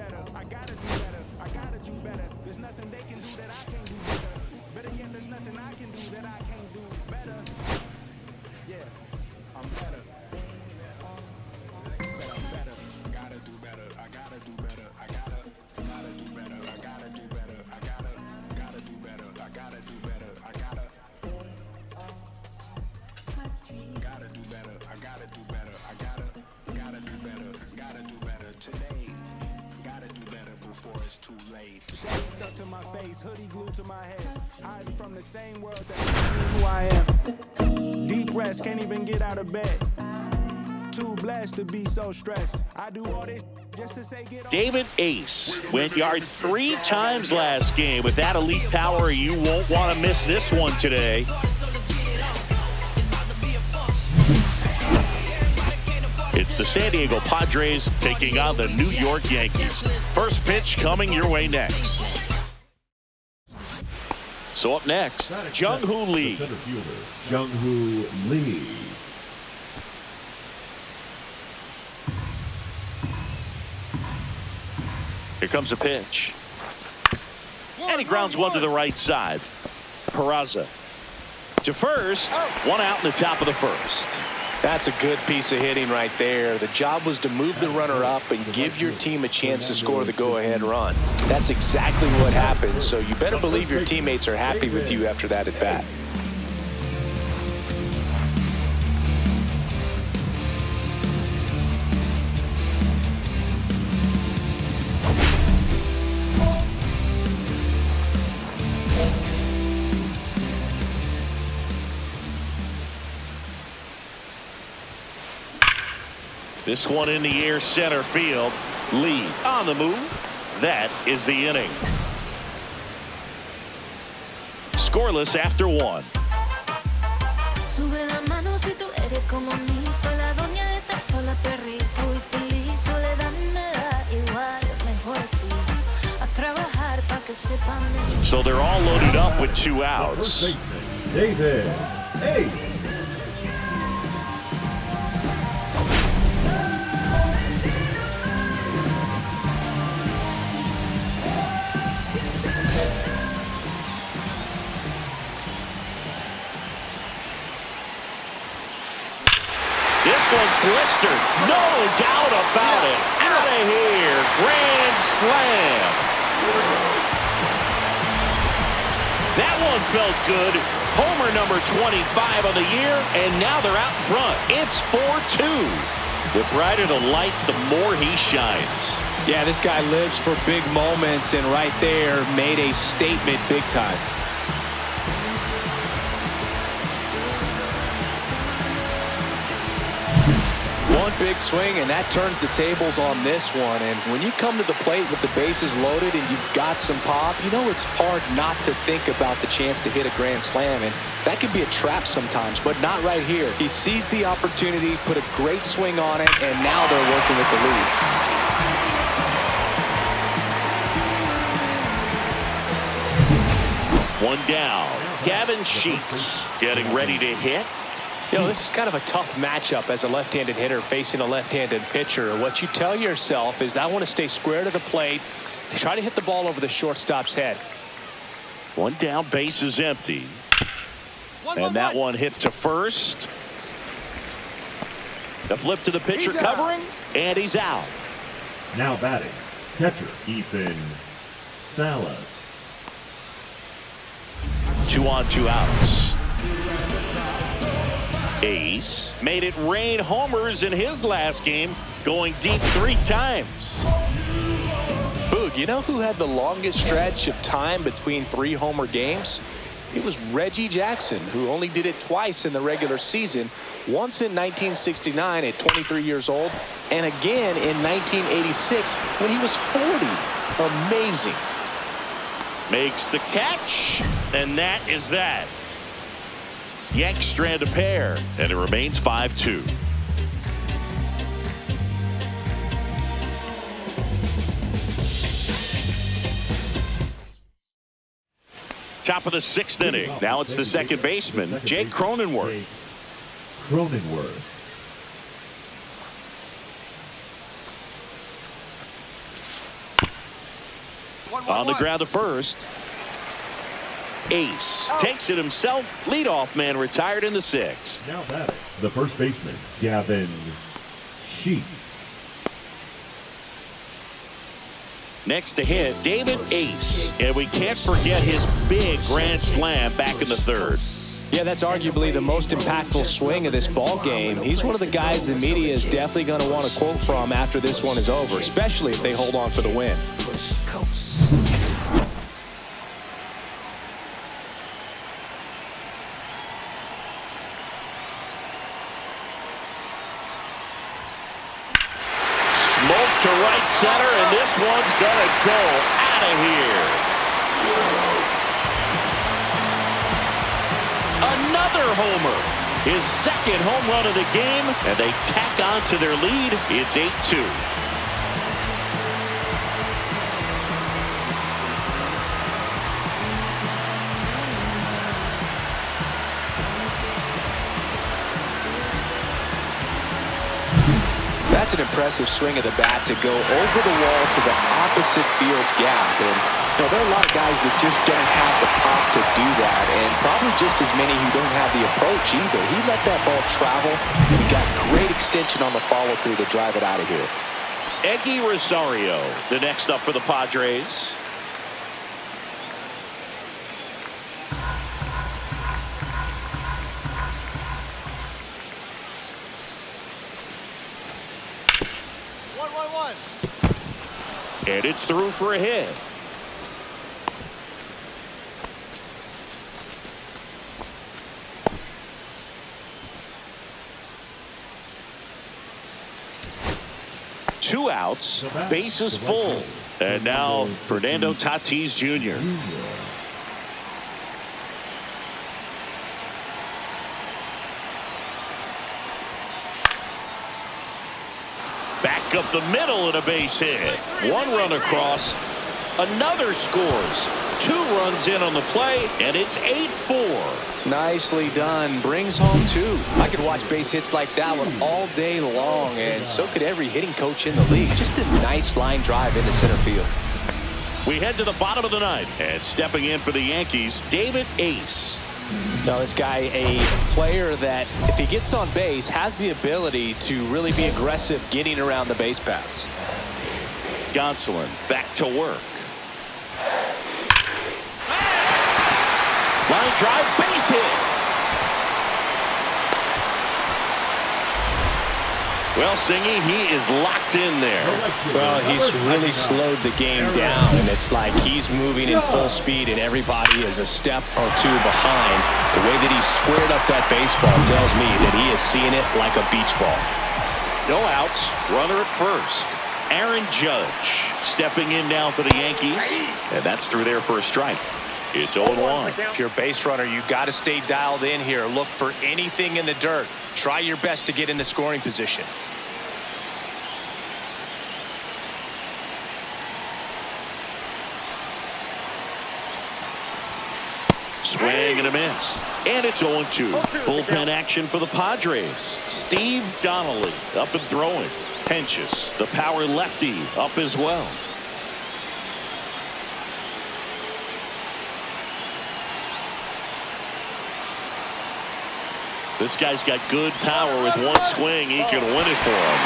better. I gotta do better. I gotta do better. There's nothing they can do that I can't do better. Better yet, there's nothing I can do that I can't do better. Yeah, I'm better. But I'm better. I gotta do better. I gotta do better. I gotta do better. I gotta do better. I gotta do better. I gotta do better. I gotta do better. I gotta do better. I gotta do better. Gotta do better today. Gotta do better before it's too late. Shade stuck to my face, hoodie glued to my head. Hiding from the same world that makes me who I am. Depressed, can't even get out of bed. Too blessed to be so stressed. I do all this just to say get on. David Ace went yard 3 times last game. With that elite power, you won't want to miss this one today. It's the San Diego Padres taking on the New York Yankees. First pitch coming your way next. So up next, Jung-Hoo Lee. Center fielder, Jung-Hoo Lee. Here comes a pitch. And he grounds one to the right side. Peraza to first. One out in the top of the first. That's a good piece of hitting right there. The job was to move the runner up and give your team a chance to score the go-ahead run. That's exactly what happened, so you better believe your teammates are happy with you after that at-bat. This one in the air, center field. Lee on the move. That is the inning. Scoreless after 1. Sube la mano si tú eres como mí, soy la doña de estar sola, perrito y feliz. Soledad me da igual, mejor así. A trabajar para que sepan de mí. So they're all loaded up with 2 outs. First baseman, David Ace. This one's blistered. No doubt about it. Out of here. Grand slam. That one felt good. Homer number 25 of the year, and now they're out in front. It's 4-2. The brighter the lights, the more he shines. Yeah, this guy lives for big moments, and right there made a statement big time. One big swing, and that turns the tables on this one. And when you come to the plate with the bases loaded and you've got some pop, you know it's hard not to think about the chance to hit a grand slam. And that can be a trap sometimes, but not right here. He seized the opportunity, put a great swing on it, and now they're working with the lead. One down. Gavin Sheets getting ready to hit. You know, this is kind of a tough matchup as a left-handed hitter facing a left-handed pitcher. What you tell yourself is I want to stay square to the plate, try to hit the ball over the shortstop's head. One down, base is empty. And that one hit to first. The flip to the pitcher covering, and he's out. Now batting, catcher Ethan Salas. 2 on, 2 outs. Ace made it rain homers in his last game, going deep 3 times. Boog, you know who had the longest stretch of time between 3 homer games? It was Reggie Jackson, who only did it twice in the regular season, once in 1969 at 23 years old, and again in 1986 when he was 40. Amazing. Makes the catch, and that is that. Yanks strand a pair, and it remains 5-2. Top of the 6th inning. Now it's the second baseman, Jake Cronenworth. Cronenworth. On the ground to first. Ace takes it himself. Leadoff man retired in the sixth. Now batting, the first baseman, Gavin Sheets. Next to hit, David Ace. And we can't forget his big grand slam back in the third. Yeah, that's arguably the most impactful swing of this ball game. He's one of the guys the media is definitely going to want to quote from after this one is over, especially if they hold on for the win. Smoke to right center, and this one's going to go out of here. Another homer. His second home run of the game, and they tack on to their lead. It's 8-2. That's an impressive swing of the bat to go over the wall to the opposite field gap. And you know, there are a lot of guys that just don't have the pop to do that, and probably just as many who don't have the approach either. He let that ball travel, and he got great extension on the follow-through to drive it out of here. Eggy Rosario, the next up for the Padres. And it's through for a hit. Two outs, bases full. And now Fernando Tatis Jr. Back up the middle and a base hit. One run across. Another scores. 2 runs in on the play, and it's 8-4. Nicely done. Brings home 2. I could watch base hits like that one all day long, and so could every hitting coach in the league. Just a nice line drive into center field. We head to the bottom of the ninth, and stepping in for the Yankees, David Ace. Now, this guy, a player that, if he gets on base, has the ability to really be aggressive getting around the base paths. Gonsolin back to work. Line drive, base hit. Well, Singy, he is locked in there. Well, he's really slowed the game down, and it's like he's moving in full speed, and everybody is a step or 2 behind. The way that he squared up that baseball tells me that he is seeing it like a beach ball. No outs, runner at first. Aaron Judge stepping in now for the Yankees, and that's through there for a strike. It's 0-1. If you're a base runner, you got to stay dialed in here. Look for anything in the dirt. Try your best to get in the scoring position. Swing and a miss. And it's 0-2. Bullpen action for the Padres. Steve Donnelly up and throwing. Penches, the power lefty, up as well. This guy's got good power. With one swing, he can win it for him.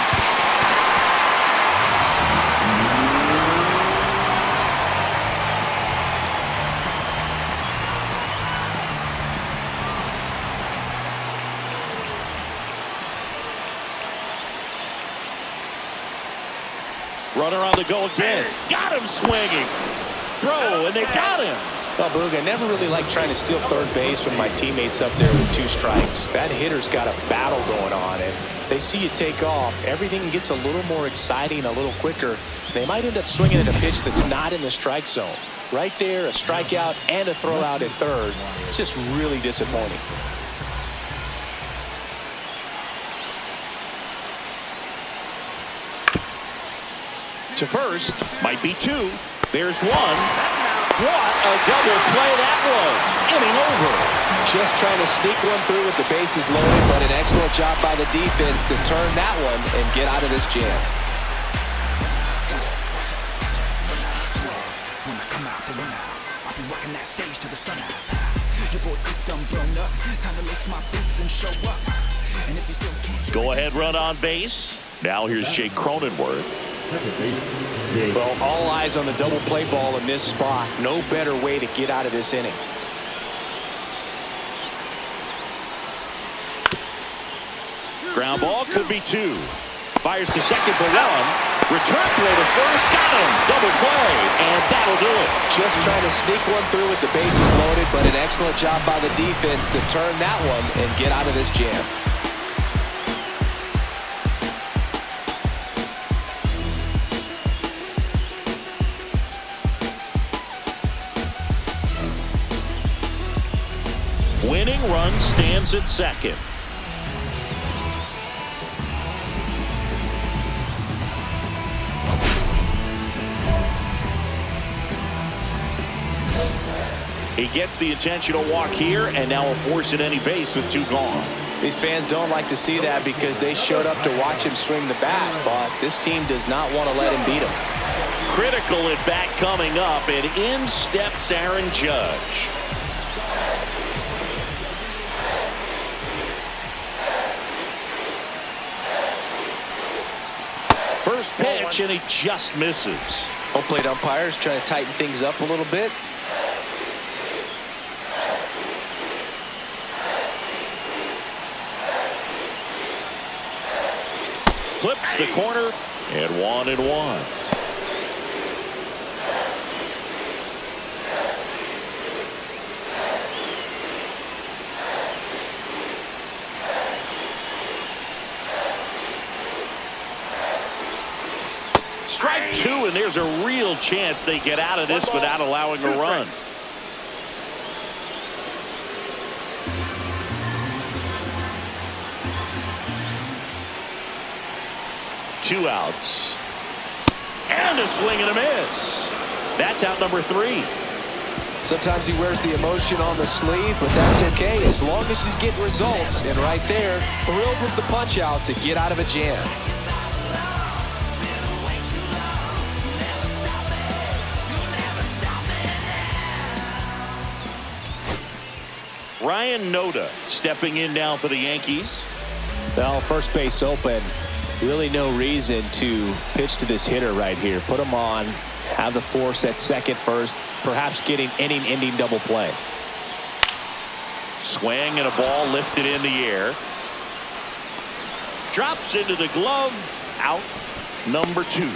Runner on the go again. Got him swinging. Throw, and they got him. Well, Boog, I never really like trying to steal third base when my teammate's up there with 2 strikes. That hitter's got a battle going on, and they see you take off. Everything gets a little more exciting, a little quicker. They might end up swinging at a pitch that's not in the strike zone. Right there, a strikeout and a throw out at third. It's just really disappointing. To first, might be 2. There's 1. What a double play that was. Inning over. Just trying to sneak one through with the bases loaded, but an excellent job by the defense to turn that one and get out of this jam. backstage to the sun out. Your boy cooked, I'm blown up. Time to lace my boots and show up. And if you still can't Go ahead run on base. Now here's Jake Cronenworth. Well, all eyes on the double play ball in this spot. No better way to get out of this inning. Ground ball could be 2. Fires to second for 1. Return throw to first. Got him. Double play. And that'll do it. Just trying to sneak one through with the bases loaded, but an excellent job by the defense to turn that one and get out of this jam. Winning run stands at second. He gets the intentional walk here, and now will force at any base with 2 gone. These fans don't like to see that because they showed up to watch him swing the bat, but this team does not want to let him beat him. Critical at bat coming up, and in steps Aaron Judge. First pitch, and he just misses. Home plate umpires trying to tighten things up a little bit. Flips the corner, and 1-1. Strike 2, and there's a real chance they get out of this without allowing a run. Two outs. And a swing and a miss. That's out number 3. Sometimes he wears the emotion on the sleeve, but that's okay as long as he's getting results. And right there, thrilled with the punch out to get out of a jam. Ryan Noda stepping in now for the Yankees. Well, first base open. Really no reason to pitch to this hitter right here. Put him on, have the force at second first, perhaps getting inning-ending double play. Swing and a ball lifted in the air. Drops into the glove. Out number 2.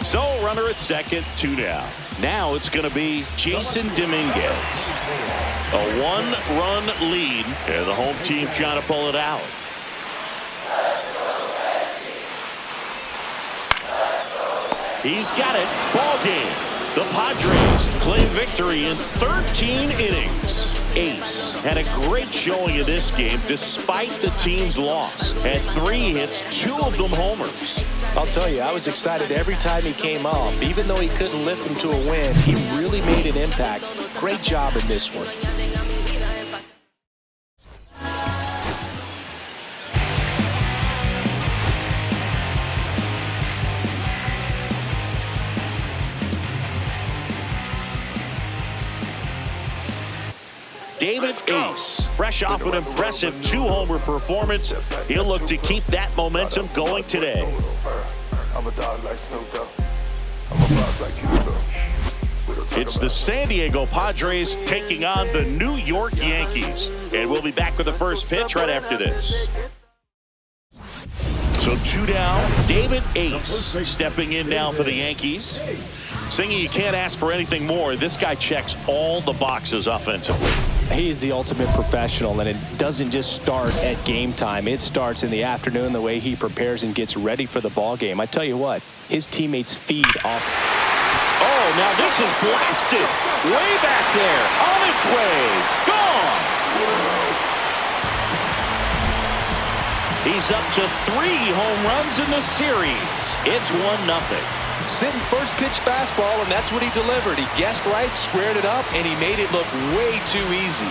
So runner at second, 2 down. Now it's going to be Jason Dominguez. A 1-run lead, and the home team trying to pull it out. He's got it. Ball game. The Padres claim victory in 13 innings. Ace had a great showing in this game despite the team's loss. Had 3 hits, 2 of them homers. I'll tell you, I was excited every time he came up. Even though he couldn't lift them to a win, he really made an impact. Great job in this one. David Ace, fresh off an impressive 2-homer performance. He'll look to keep that momentum going today. It's the San Diego Padres taking on the New York Yankees. And we'll be back with the first pitch right after this. So 2 down, David Ace stepping in now for the Yankees. Singing, you can't ask for anything more. This guy checks all the boxes offensively. He's the ultimate professional, and it doesn't just start at game time. It starts in the afternoon, the way he prepares and gets ready for the ball game. I tell you what, his teammates feed off. Oh, now this is blasted. Way back there. On its way. Gone. He's up to 3 home runs in the series. It's 1-0. Sitting first pitch fastball, and that's what he delivered. He guessed right, squared it up, and he made it look way too easy.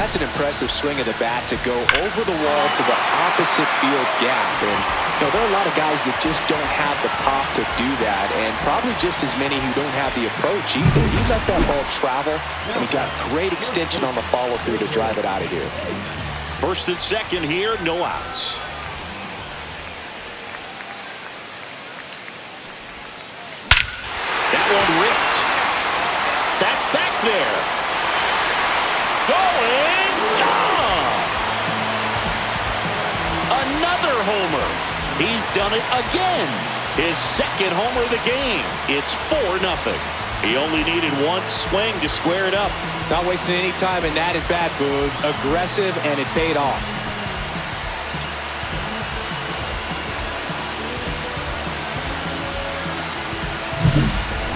That's an impressive swing of the bat to go over the wall to the opposite field gap. And there are a lot of guys that just don't have the pop to do that, and probably just as many who don't have the approach either. He let that ball travel, and he got great extension on the follow-through to drive it out of here. First and second here, no outs. That one ripped. That's back there. Going. Gone. Another homer. He's done it again. His second homer of the game. It's 4-0. He only needed one swing to square it up. Not wasting any time in that at-bat, Boog. Aggressive, and it paid off.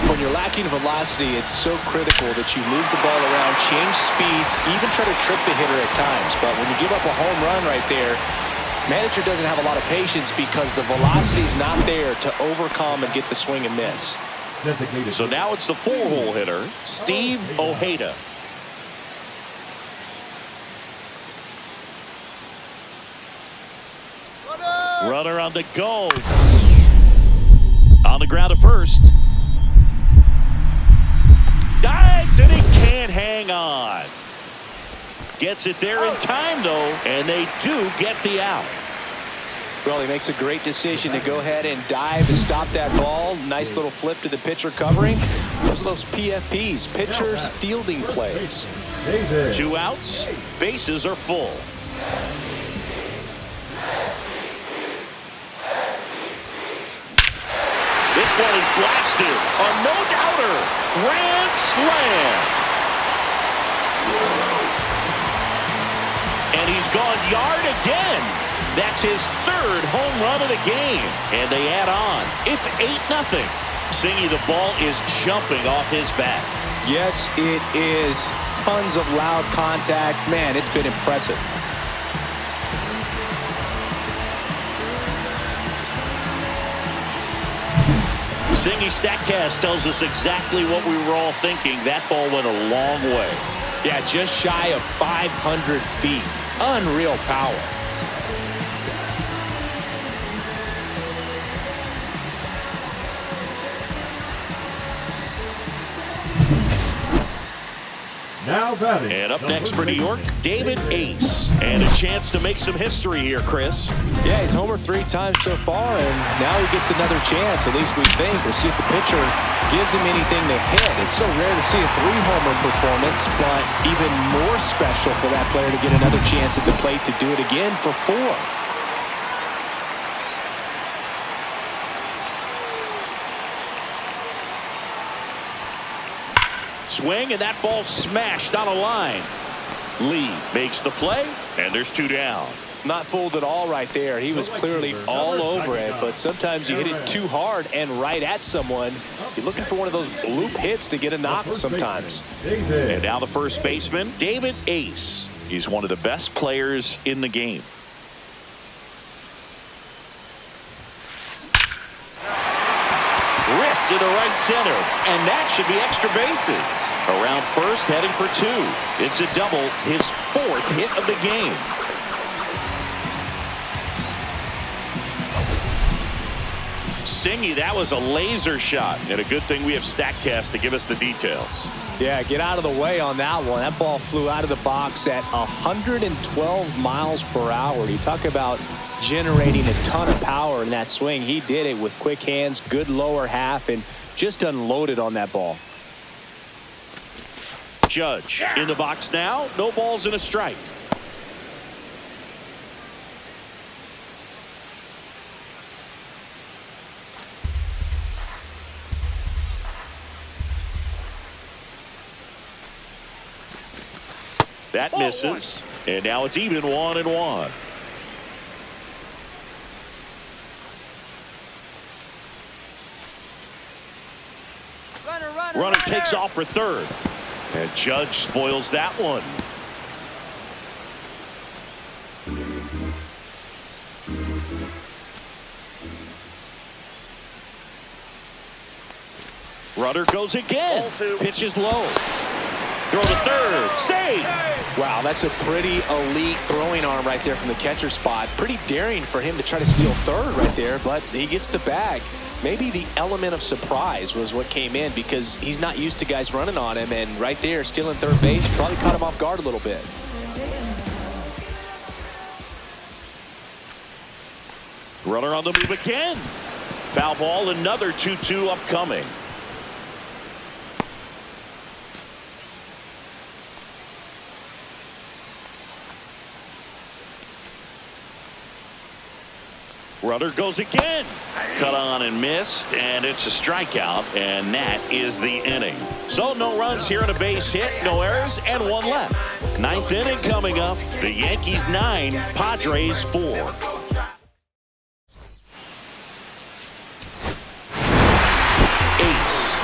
When you're lacking velocity, it's so critical that you move the ball around, change speeds, even try to trip the hitter at times. But when you give up a home run right there, manager doesn't have a lot of patience because the velocity's not there to overcome and get the swing and miss. So now it's the 4-hole hitter, Steve Ojeda. Runner on the go. On the ground at first. Dives, and he can't hang on. Gets it there in time, though, and they do get the out. Well, he makes a great decision to go ahead and dive to stop that ball. Nice little flip to the pitcher covering. Those are those PFPs, pitchers fielding plays. 2 outs, bases are full. This one is blasted. A no-doubter. Grand slam. And he's gone yard again. That's his 3rd home run of the game. And they add on. It's 8-0. Singy, the ball is jumping off his bat. Yes, it is. Tons of loud contact. Man, it's been impressive. Singy StatCast tells us exactly what we were all thinking. That ball went a long way. Yeah, just shy of 500 feet. Unreal power. Now batting. And up next for New York, David Ace. And a chance to make some history here, Chris. Yeah, he's homered 3 times so far, and now he gets another chance. At least we think. We'll see if the pitcher gives him anything to hit. It's so rare to see a 3-homer performance, but even more special for that player to get another chance at the plate to do it again for 4. Swing, and that ball smashed on a line. Lee makes the play, and there's 2 down. Not fooled at all right there. He was clearly all over it, but sometimes you hit it too hard and right at someone. You're looking for one of those bloop hits to get a knock sometimes. And now the first baseman, David Ace. He's one of the best players in the game. Ripped into right center, and that should be extra bases. Around first, heading for 2. It's a double, his 4th hit of the game. Singy, that was a laser shot, and a good thing we have StatCast to give us the details. Yeah, get out of the way on that one. That ball flew out of the box at 112 miles per hour. You talk about generating a ton of power in that swing. He did it with quick hands, good lower half, and just unloaded on that ball. Judge in the box now. No balls and a strike. That misses, and now it's even 1-1. Runner takes off for 3rd, and Judge spoils that one. Runner goes again. Pitch is low. Throw to 3rd. Save. Wow, that's a pretty elite throwing arm right there from the catcher spot. Pretty daring for him to try to steal third right there, but he gets the bag. Maybe the element of surprise was what came in because he's not used to guys running on him, and right there, stealing third base probably caught him off guard a little bit. Runner on the move again. Foul ball, another 2-2 upcoming. Runner goes again. Cut on and missed, and it's a strikeout, and that is the inning. So no runs here and a base hit, no errors, and one left. Ninth inning coming up. The Yankees 9, Padres 4.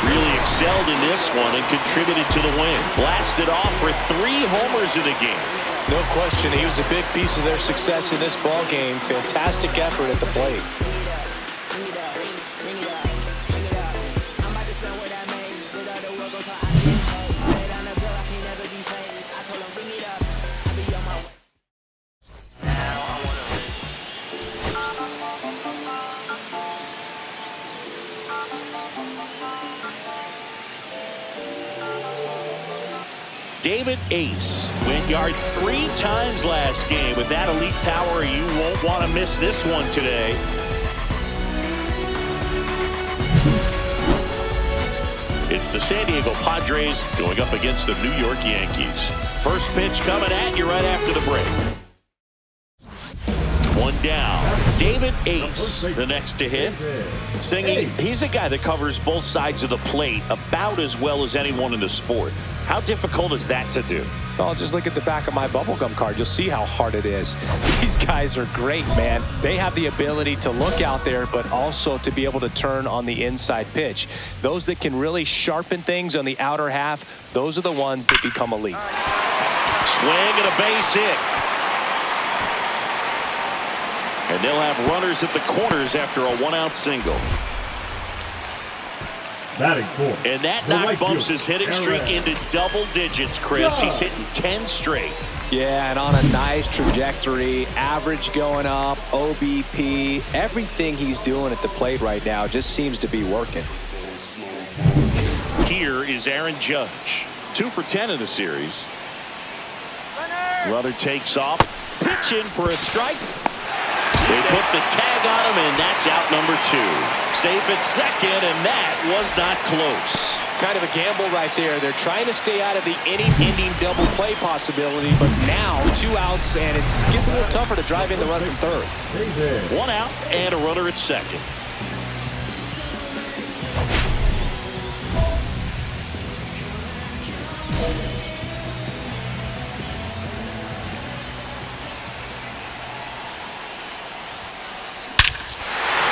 Really excelled in this one and contributed to the win. Blasted off for 3 homers in the game. No question, he was a big piece of their success in this ball game. Fantastic effort at the plate. David Ace went yard 3 times last game. With that elite power, you won't want to miss this one today. It's the San Diego Padres going up against the New York Yankees. First pitch coming at you right after the break. One down. David Ace, the next to hit. Singing, he's a guy that covers both sides of the plate about as well as anyone in the sport. How difficult is that to do? Well, just look at the back of my bubblegum card. You'll see how hard it is. These guys are great, man. They have the ability to look out there, but also to be able to turn on the inside pitch. Those that can really sharpen things on the outer half, those are the ones that become elite. Swing and a base hit. And they'll have runners at the corners after a 1-out single. And that knock bumps his hitting streak into double digits, Chris. He's hitting 10 straight. Yeah, and on a nice trajectory, average going up, OBP, everything he's doing at the plate right now just seems to be working. Here is Aaron Judge. 2 for 10 in the series. Runner takes off. Pitch in for a strike. They put the tag on him, and that's out number 2. Safe at second, and that was not close. Kind of a gamble right there. They're trying to stay out of the inning-ending double play possibility, but now 2 outs, and it gets a little tougher to drive in the run from third. 1 out and a runner at second.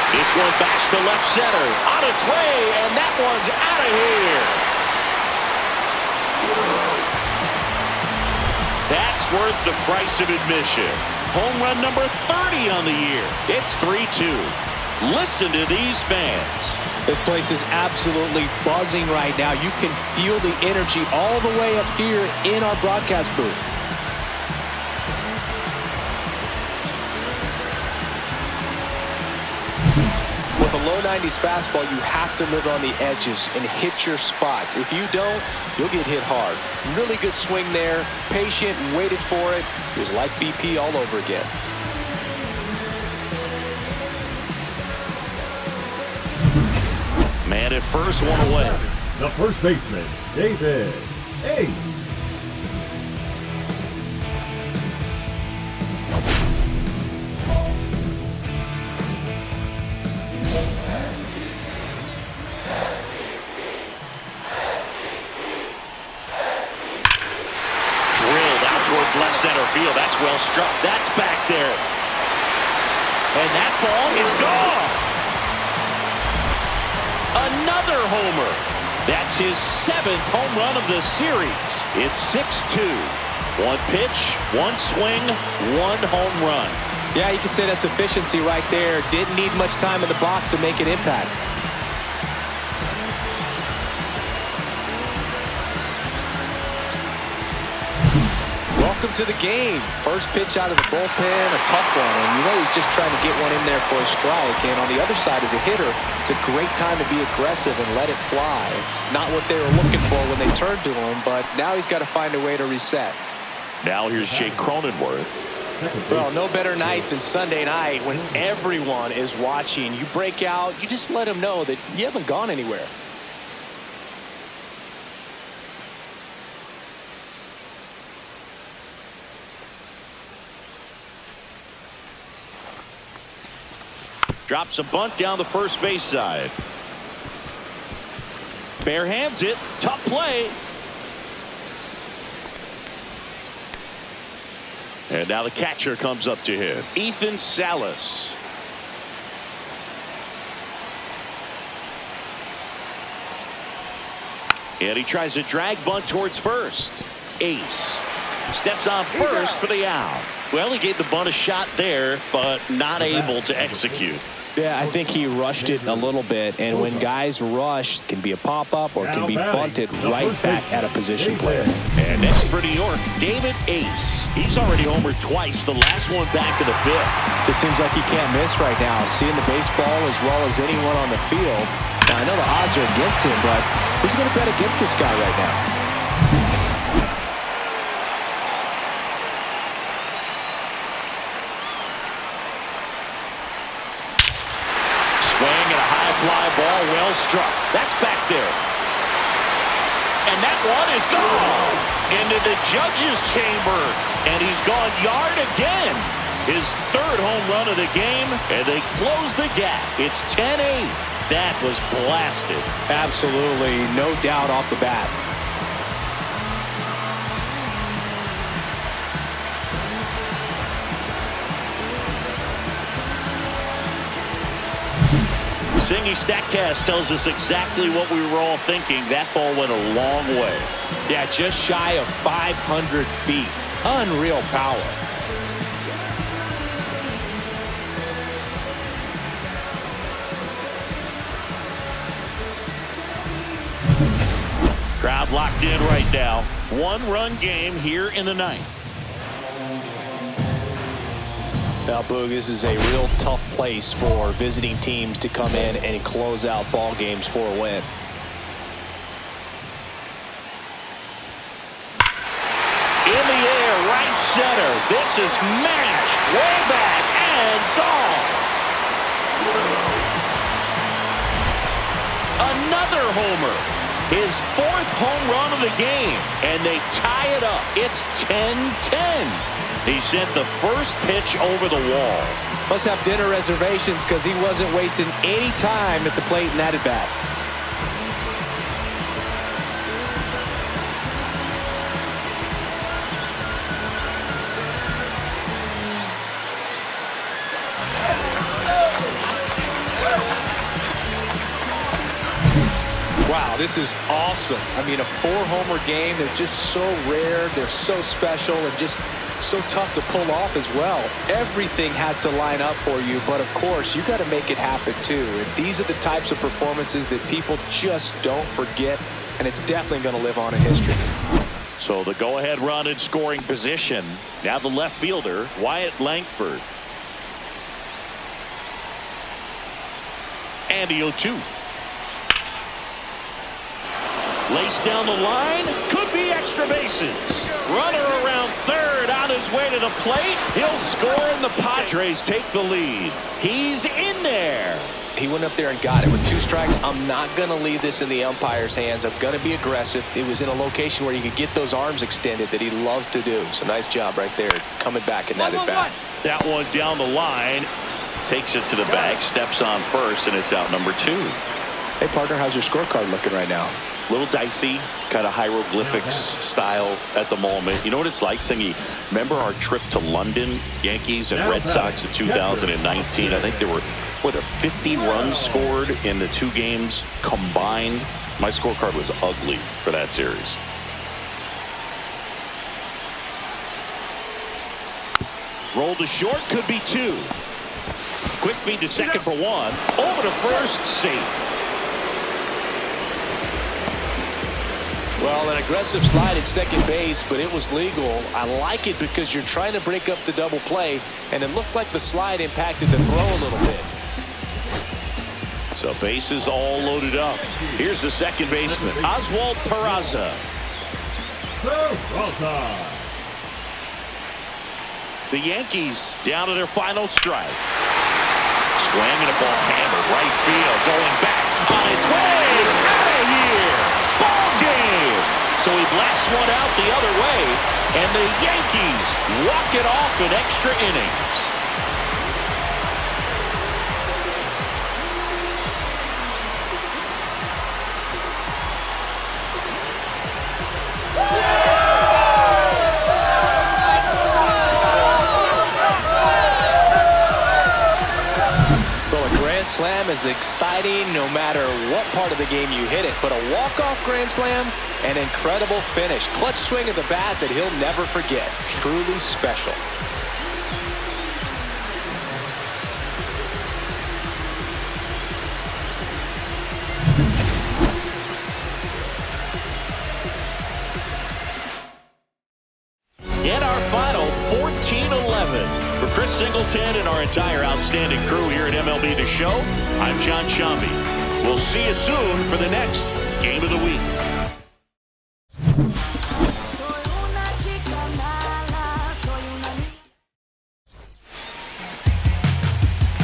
This one backs to left center. On its way, and that one's out of here. That's worth the price of admission. Home run number 30 on the year. It's 3-2. Listen to these fans. This place is absolutely buzzing right now. You can feel the energy all the way up here in our broadcast booth. With a low 90s fastball, you have to live on the edges and hit your spots. If you don't, you'll get hit hard. Really good swing there. Patient, waited for it. It was like BP all over again. Man at first, one away. The first baseman, David Ace. Left center field. That's well struck. That's back there. And that ball is gone. Another homer. That's his 7th home run of the series. It's 6-2. 1 pitch, 1 swing, 1 home run. Yeah, you could say that's efficiency right there. Didn't need much time in the box to make an impact. welcome to the game. First pitch out of the bullpen, a tough one. And you know he's just trying to get one in there for a strike. And on the other side, as a hitter, it's a great time to be aggressive and let it fly. It's not what they were looking for when they turned to him, but now he's got to find a way to reset. Now here's Jake Cronenworth. Well, no better night than Sunday night when everyone is watching. You break out, you just let them know that you haven't gone anywhere. Drops a bunt down the first base side. Bare hands it. Tough play. And now the catcher comes up to him. Ethan Salas. And he tries to drag bunt towards first. Ace steps on first for the out. Well, he gave the bunt a shot there, but not able to execute. Yeah, I think he rushed it a little bit, and when guys rush, it can be a pop-up or it can be bunted right back at a position player. And next for New York, David Ace. He's already homered twice, the last one back in the fifth. Just seems like he can't miss right now, seeing the baseball as well as anyone on the field. Now, I know the odds are against him, but who's going to bet against this guy right now? Fly ball, well struck. That's back there. And that one is gone into the judge's chamber. And he's gone yard again. His third home run of the game, and they close the gap. It's 10-8. That was blasted. Absolutely, no doubt off the bat. Singy Statcast tells us exactly what we were all thinking. That ball went a long way. Yeah, just shy of 500 feet. Unreal power. Crowd locked in right now. One-run game here in the ninth. Now, Boog, this is a real tough place for visiting teams to come in and close out ball games for a win. In the air, right center. This is mashed way back and gone. Another homer. His fourth home run of the game. And they tie it up. It's 10-10. He sent the first pitch over the wall. Must have dinner reservations because he wasn't wasting any time at the plate in that at bat. Wow, this is awesome. I mean, a four-homer game. They're just so rare. They're so special and just so tough to pull off as well. Everything has to line up for you, but of course, you got to make it happen too. And these are the types of performances that people just don't forget, and it's definitely going to live on in history. So the go-ahead run in scoring position. Now the left fielder, Wyatt Langford. And the 0-2. Laced down the line, could be extra bases. Runner around third on his way to the plate. He'll score and the Padres take the lead. He's in there. He went up there and got it with 2 strikes. I'm not going to leave this in the umpire's hands. I'm going to be aggressive. It was in a location where you could get those arms extended that he loves to do. So nice job right there, coming back in that at bat. That one down the line, takes it to the bag, steps on first, and it's out number 2. Hey, partner, how's your scorecard looking right now? Little dicey, kind of hieroglyphics style at the moment. You know what it's like, Singy? Remember our trip to London, Yankees and Red Sox in 2019? I think there were, 50 runs scored in the 2 games combined. My scorecard was ugly for that series. Roll to short, could be 2. Quick feed to second for 1. Over to first, safe. Well, an aggressive slide at second base, but it was legal. I like it because you're trying to break up the double play, and it looked like the slide impacted the throw a little bit. So bases all loaded up. Here's the second baseman, Oswald Peraza. The Yankees down to their final strike. Swing and a ball hammered right field, going back on its way. Out of here. Ball game. So he blasts one out the other way, and the Yankees walk it off in extra innings. Slam is exciting no matter what part of the game you hit it, but a walk-off grand slam, an incredible finish. Clutch swing of the bat that he'll never forget. Truly special. In our final 14-11. For Chris Singleton and our entire outstanding crew here at MLB The Show, I'm John Shambi. We'll see you soon for the next Game of the Week.